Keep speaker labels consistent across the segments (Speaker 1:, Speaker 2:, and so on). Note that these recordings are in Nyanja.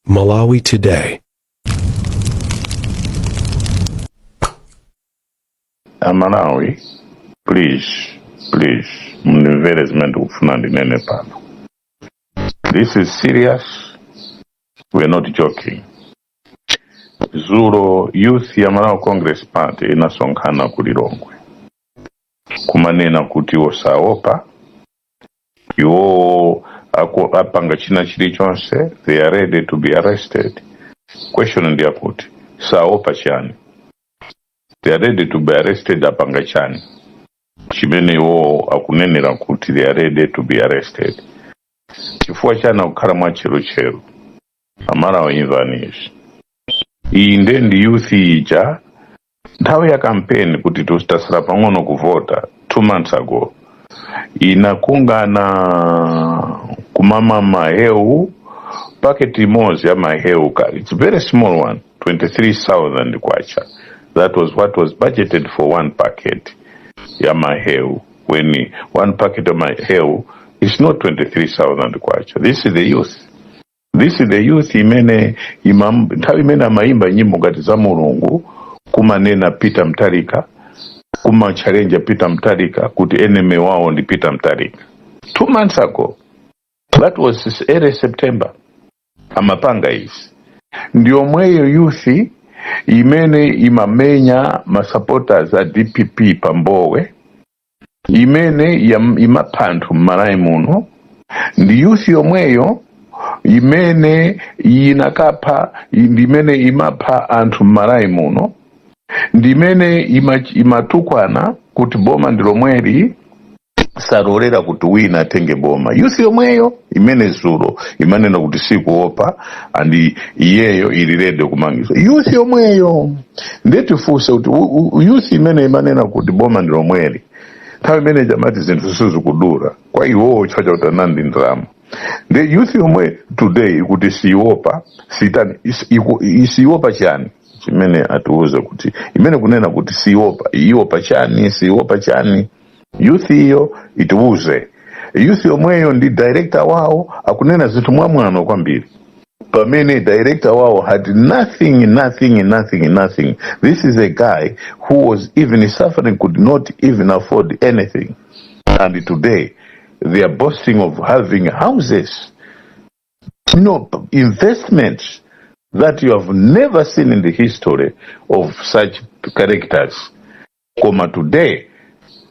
Speaker 1: Malawi today.
Speaker 2: Malawi, please, mnivelezment ufuna ndinene pano. This is serious. We are not joking. Zulo youth ya Malawi Congress Party inasonkhana kulilongwe kumanena kuti osaopa iwo apanga china chilichonse, they are ready to be arrested. Question ndiya kuti saopa chani? They are ready to be arrested apanga chani? Chimene iwo akunenera kuti they are ready to be arrested. Chifukwa chana kukhala mwa chero Amalawi imvanishi. Iyi ndi youth ija nthawi ya campaign kuti tusitasira pang'ono kuvota 2 months ago inakungana kumama mahewu packet imodzi ya mahewu kali. It's a very small one, 23,000 kwacha. That was what was budgeted for one packet ya mahewu. When one packet of mahewu is not 23,000 kwacha. This is the youth. This is the youth imene nthawi imene amaimba nyimbo ngati za Mulungu kumanena Peter Mutharika, kuma challenge Peter Mutharika kuti enemy wao ndi Peter Mutharika. 2 months ago, that was early September. Amapanga isi ndio mweyo youth imene imamenya masupporters a DPP pambowe, imene imapanthu Malawi muno. Ndi youth yomweyo imene inakapha, imene imapha anthu Malawi muno, ndimene imatukwana kuti boma ndilomweri salolera kuti wina atenge boma. Youth yomweyo imene zulo imanena kuti sikuopa andi iyeyo ilirede kumangizwa. Youth yomweyo ndetifunse kuti youth imene imanena kuti boma ndilomweri nthawi imene jamati zinthu sizikudula kwa iwowo chifukwa chakuti anandi ndrama. The youth yomwe today kuti siyopa sitani isiyopa chani chimene atuuze kuti imene kunena kuti siyopa chani youth iyo ituuze. Youth yomweyo ndi director wao akunena zinthu mwamwano kwambiri pamene director wao had nothing. This is a guy who was even suffering, could not even afford anything, and today they are boasting of having houses, investments that you have never seen in the history of such characters. Koma today,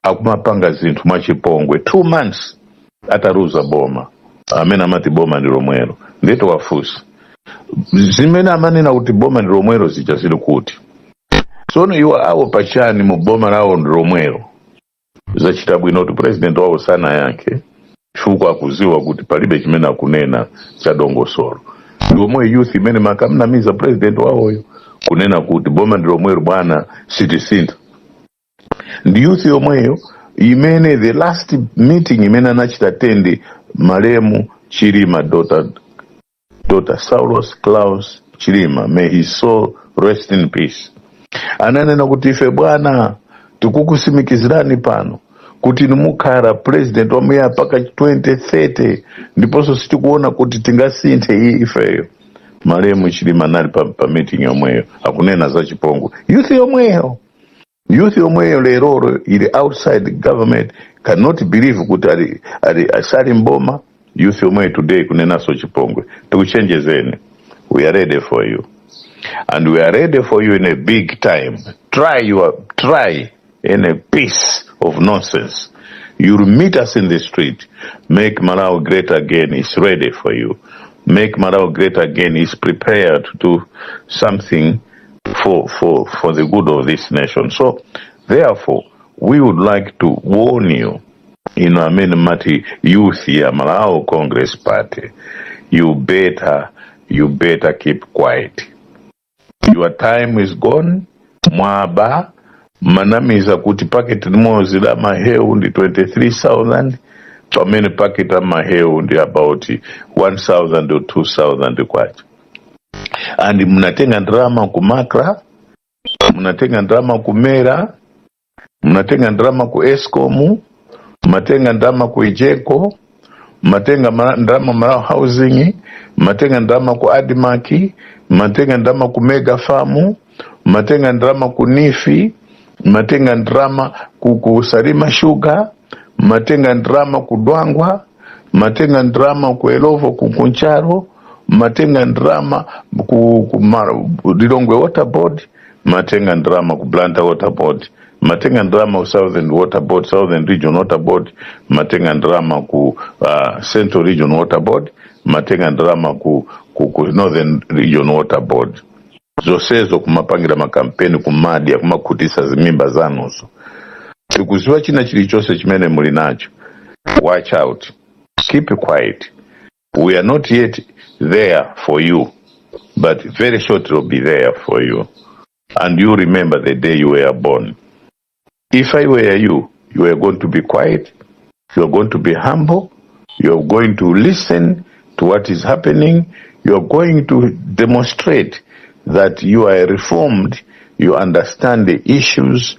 Speaker 2: akumapanga zinthu mwachipongwe 2 months ataruza boma. Amene amati boma ndi lomwero. Ndeto wafusa. Zimene amanena kuti boma ndi lomwero zija zili kuti. Sono iwo awo pachani mu boma lawo ndi lomwero. Zachita bwino kuti president wawo sana yake chifukwa akuziwa kuti palibe chimene akunena cha dongosolo. Ndiomwe youth imene makamnamiza president wawoyo kunena kuti boma ndi lomwero bwana citizen. Ndi youth yomweyo imene the last meeting imene anachita attend Malemu Chilima daughter Saulos Klaus Chilima, may his soul rest in peace, ananena kuti ife bwana tikukusimikizirani pano kuti nimukhala president wamuya paka 2030 ndiponso sitikuona kuti tingasinthe ifeyo. Malemu Chilima nali pa meeting yomweyo akunena za chipongwe. Youth yomweyo leroro ili outside the government cannot believe kuti asali mboma. Youth yomweyo today kunena so chipongwe. Tukuchenjezeni. We are ready for you, and we are ready for you in a big time. Try in a piece of nonsense. You'll meet us in the street. Make Malawi great again is ready for you. Make Malawi great again is prepared to do something for the good of this nation. So therefore we would like to warn you, mati youth ya Malawi Congress Party, you better keep quiet. Your time is gone. Mwaba manamiza kuti packet mozi la mahewu ndi 23,000, pamene packet la mahewu ndi about 1,000 or 2,000 kwacha. And mnatenga ndrama kumakra, mnatenga ndrama kumera, mnatenga ndrama ku Escom, mnatenga ndrama ku Ijeko, matenga ndama Malawi housing, matenga ndama ku Adimaki, matenga ndama ku Mega Farm, matenga ndama ku Nifi, matenga ndama ku Salima Sugar, matenga ndama ku Dwangwa, matenga ndama ku Elovo ku Kuncharo, matenga ndama ku Lilongwe Water Board, matenga ndama ku Blantyre Water Board, matenga ndama ku Southern Water Board, Southern Region Water Board, matenga ndama ku Central Region Water Board, matenga ndama ku Northern Region Water Board. Zosezo kumapangira makampeni kumadia kumakutisa zimimba zanuso. Tukuziwa china chilichose chimene muli nacho. Watch out. Keep quiet. We are not yet there for you, but very shortly we'll be there for you. And you remember the day you were born. If I were you, you are going to be quiet, you are going to be humble, you are going to listen to what is happening, you are going to demonstrate that you are reformed, you understand the issues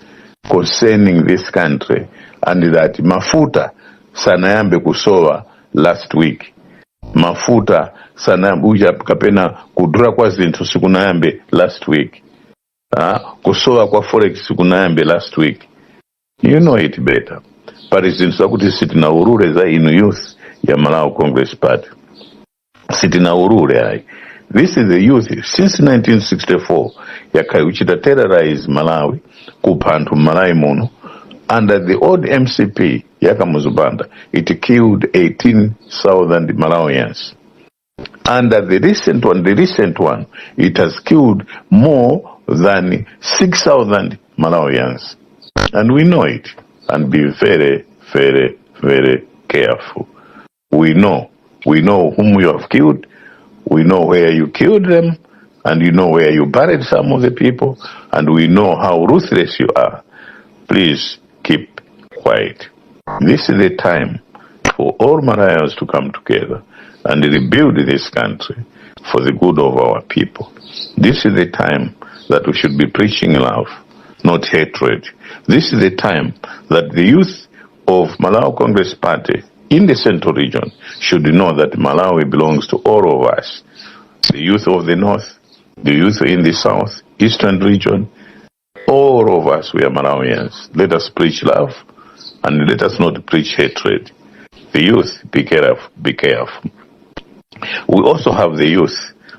Speaker 2: concerning this country, and that mafuta sanayambe kusowa last week. Mafuta sanayambe uja kapena kudura kwa zintu sikunayambe last week. Kusowa kwa forex sikunayambe last week. You know it better. Parizintu sakuti sitina urure za inu youth ya Malawi Congress Party. Sitina urure hai. This is the youth since 1964 yakayuchita terrorize Malawi kupantu Malawi muno. Under the old MCP yakamuzubanda, it killed 18,000 Malawians. Under the recent one, it has killed more than 6,000 Malawians. And we know it. And be very, very, very careful. We know whom you have killed. We know where you killed them. And you know where you buried some of the people. And we know how ruthless you are. Please keep quiet. This is the time for all Malawians to come together and rebuild this country for the good of our people. This is the time that we should be preaching love, not hatred. This is the time that the youth of Malawi Congress Party in the Central Region should know that Malawi belongs to all of us. The youth of the North, the youth in the South, Eastern Region, all of us, we are Malawians. Let us preach love and let us not preach hatred. The youth, be careful, be careful. We also have the youth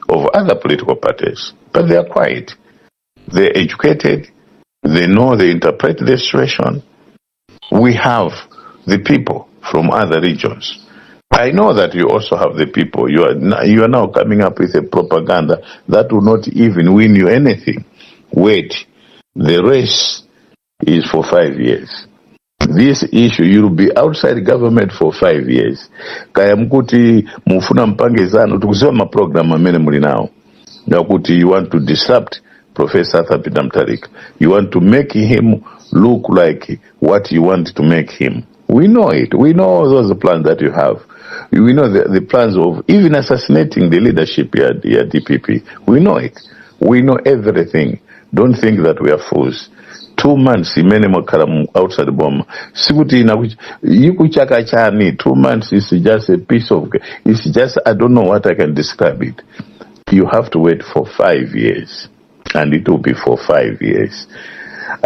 Speaker 2: of other political parties, but they are quiet. They're educated. They know, they interpret the situation. We have the people from other regions. I know that you also have the people. You are now coming up with a propaganda that will not even win you anything. Wait. The race is for 5 years. This issue, you'll be outside government for 5 years. Kaya mkuti mufuna mpange zanu, tukusema program amene muli nao. Na kuti you want to disrupt Professor Peter Mutharika. You want to make him look like what you want to make him. We know it. We know all those plans that you have. We know the plans of even assassinating the leadership at DPP. We know it. We know everything. Don't think that we are fools. 2 months imene mwakhala outside bomb. Sikuti yikuchaka chani. 2 months is just a piece of, it's just, I don't know what I can describe it. You have to wait for 5 years. And it will be for 5 years.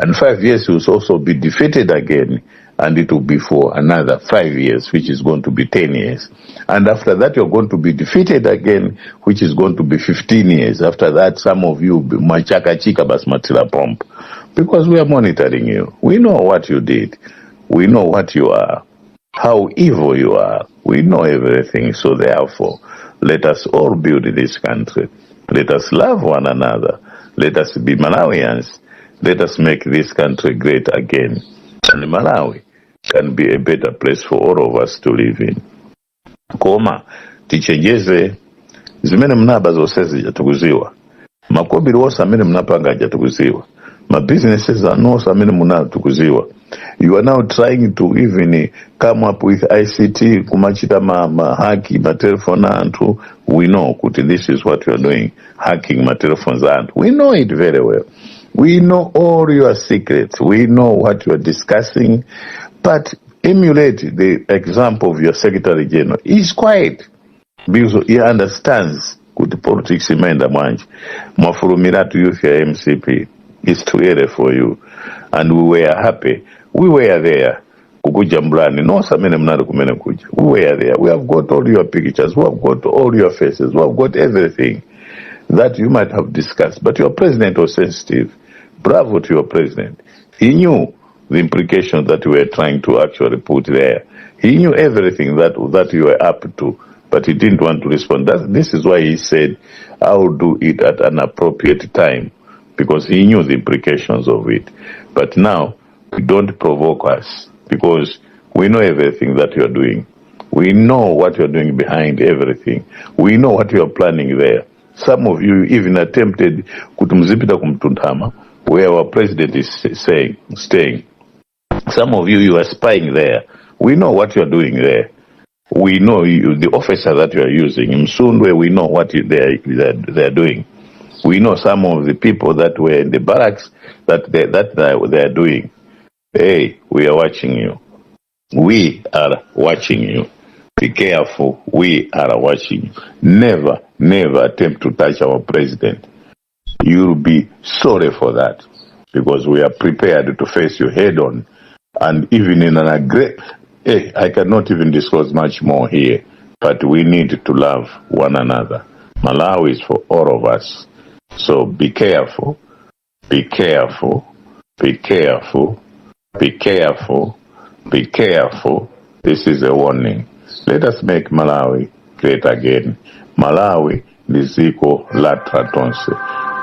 Speaker 2: And 5 years will also be defeated again. And it will be for another 5 years, which is going to be 10 years. And after that, you're going to be defeated again, which is going to be 15 years. After that, some of you, machaka chika basmatila pomp. Because we are monitoring you. We know what you did. We know what you are. How evil you are. We know everything. So therefore, let us all build this country. Let us love one another. Let us be Malawians. Let us make this country great again. And Malawi can be a better place for all of us to live in. Koma, tichenjeze, zimene mnaba zosezi jatukuziwa. Makobiri wosa amene mnapanga jatukuziwa. My businesses are no amene munatukuziwa. You are now trying to even come up with ICT, kumachita haki, telephone antu. We know, Kuti, this is what you are doing, hacking telephones antu. We know it very well. We know all your secrets. We know what you are discussing. But emulate the example of your Secretary General. He's quiet because he understands good politics in Manje. Mafurumira to youth your MCP. It's too early for you. And we were happy. We were there. Kukuja mblani. No samene mnado kumene kuja. We were there. We have got all your pictures. We have got all your faces. We have got everything that you might have discussed. But your president was sensitive. Bravo to your president. He knew the implications that you were trying to actually put there. He knew everything that you were up to, but he didn't want to respond. This is why he said, I will do it at an appropriate time, because he knew the implications of it. But now, don't provoke us, because we know everything that you're doing. We know what you're doing behind everything. We know what you're planning there. Some of you even attempted kutumzipita kumtuntama, where our president is staying. Some of you are spying there. We know what you're doing there. We know the officer that you are using. In Msundwe, we know what they're doing. We know some of the people that were in the barracks that they're doing. Hey, we are watching you. We are watching you. Be careful. We are watching you. Never, never attempt to touch our president. You'll be sorry for that, because we are prepared to face you head on. And even in I cannot even disclose much more here, but we need to love one another. Malawi is for all of us. So be careful, be careful, be careful, be careful, be careful. This is a warning. Let us make Malawi great again. Malawi liziko latra tonse.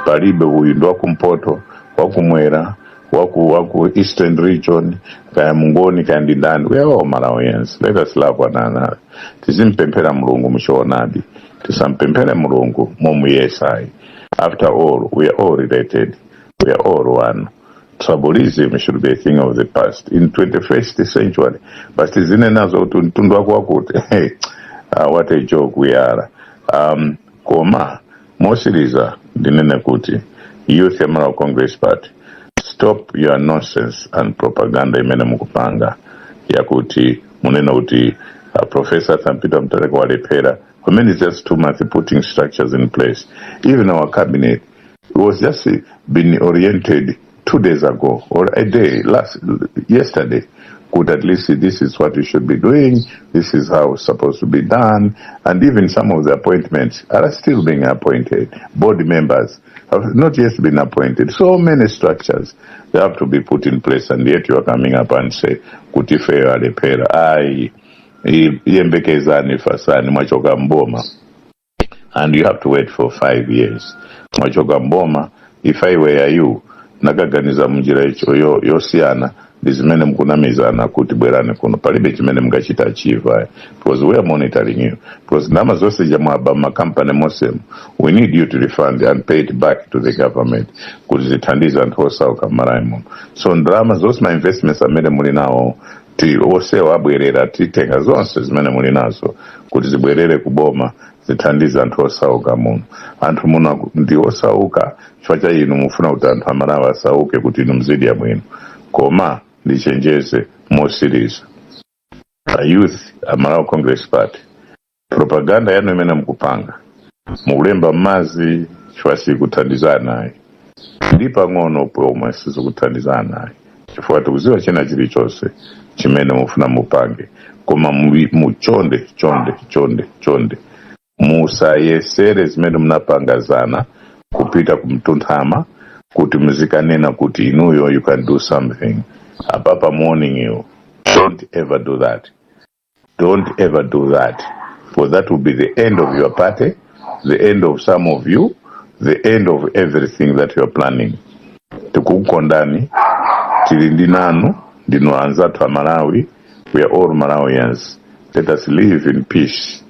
Speaker 2: Palibe uyindo wakumpoto, wakumwera, waku Eastern region, kaya mungoni, kaya ndindani. We are all Malawians. Let us love one another. Tizimpempera mulungu mshonadi. Tisampempera mulungu momu yesai. After all, we are all related. We are all one. Tribalism should be a thing of the past. In 21st century, but tizine nazo tundwa kwa kute. What a joke we are. Koma, Mosiriza, dinene kuti, Youth Emerald Congress Party. Stop your nonsense and propaganda imene mukupanga yakuti munena kuti Professor Thampito Mtareko walepera. For many just 2 months putting structures in place. Even our cabinet was just been oriented 2 days ago or a day yesterday. Could at least see this is what you should be doing, this is how it's supposed to be done, and even some of the appointments are still being appointed. Board members have not yet been appointed. So many structures they have to be put in place, and yet you are coming up and say, Kuti feo alepera, yembekezani fasani, mwachoka mboma. And you have to wait for 5 years. Mwachoka mboma, if I were you, nakaganiza mjira icho yosiana, Bizimene mkunamiza na kuti bwerane kuno palibe chimene mngachita achieve, because we are monitoring you, because nama zose jamaba makampani mosem, we need you to refund and pay it back to the government kuzitandiza ntosa ukamaraimo. So ndrama zose ma investments amene muli nao ti ose wabwerera titenga zonse zimene muli nazo kuti zibwerere kuboma zitandiza ntosa ukamuno. Anthu muna ndi osauka chwacha inu mufuna kuti anthu amalawi asauke kuti inu mzidi ya mwinu. Koma lichenjeze more serious. Youth Malawi Congress Party. Propaganda yanu imene mkupanga. Mukulemba mazi chwasi kutandizana. Ndipa ngono pwe umasizo kutandizana. Chifukwa tukuziwa chena chilichose chimene mufuna mupange. Koma chonde. Musayesere zimene mnapangazana kupita kumtuntama kuti muzikanena kuti inuyo you can do something. Papa warning you, don't ever do that. Don't ever do that. For that will be the end of your party, the end of some of you, the end of everything that you are planning. Tukukondani, tilindinanu, dino anzatu wa Malawi, we are all Malawians. Let us live in peace.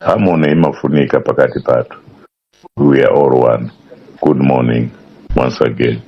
Speaker 2: Hamone imafunika pakati patu. We are all one. Good morning once again.